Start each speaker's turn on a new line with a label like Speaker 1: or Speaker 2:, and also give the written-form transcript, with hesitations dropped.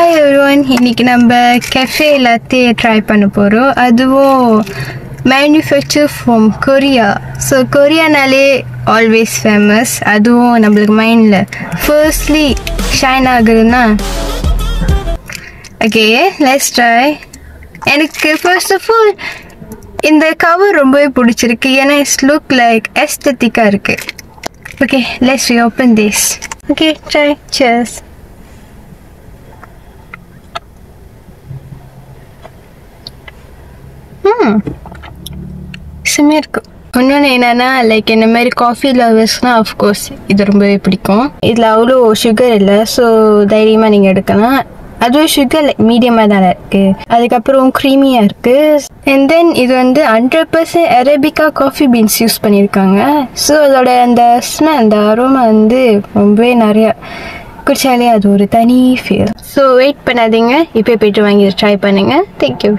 Speaker 1: Hi everyone, இன்னைக்கு நம்ம cafe latte try பண்ண போறோம். அதுவும் manufactured from Korea. So Koreanaலே always famous. அதுவும் நம்மளுக்கு மைண்ட்ல firstly shine ஆகுதுன்னா okay, let's try. எனக்கு first of all இந்த cover ரொம்பவே பிடிச்சிருக்கு. ஏன்னா it look like aesthetic இருக்கு. Okay, let's reopen this. Okay, try. Cheers. செம்மையாக இருக்கும். இன்னொன்று என்னென்னா லைக் இந்த மாதிரி காஃபி லவர்ஸ்னால் அஃப்கோர்ஸ் இது ரொம்பவே பிடிக்கும். இதில் அவ்வளோ சுகர் இல்லை, ஸோ தைரியமாக நீங்கள் எடுக்கலாம். அதுவும் சுகர் லைக் மீடியமாக தானே இருக்குது. அதுக்கப்புறம் க்ரீமியாக இருக்குது. அண்ட் தென் இது வந்து 100% அரேபிக்கா காஃபி பீன்ஸ் யூஸ் பண்ணியிருக்காங்க. ஸோ அதோட அந்த ஸ்மெல், அந்த அரோமா வந்து ரொம்பவே நிறையா குடிச்சாலே அது ஒரு தனி ஃபீல். ஸோ வெயிட் பண்ணாதீங்க, இப்போ போய்ட்டு வாங்கி ட்ரை பண்ணுங்கள். தேங்க்யூ.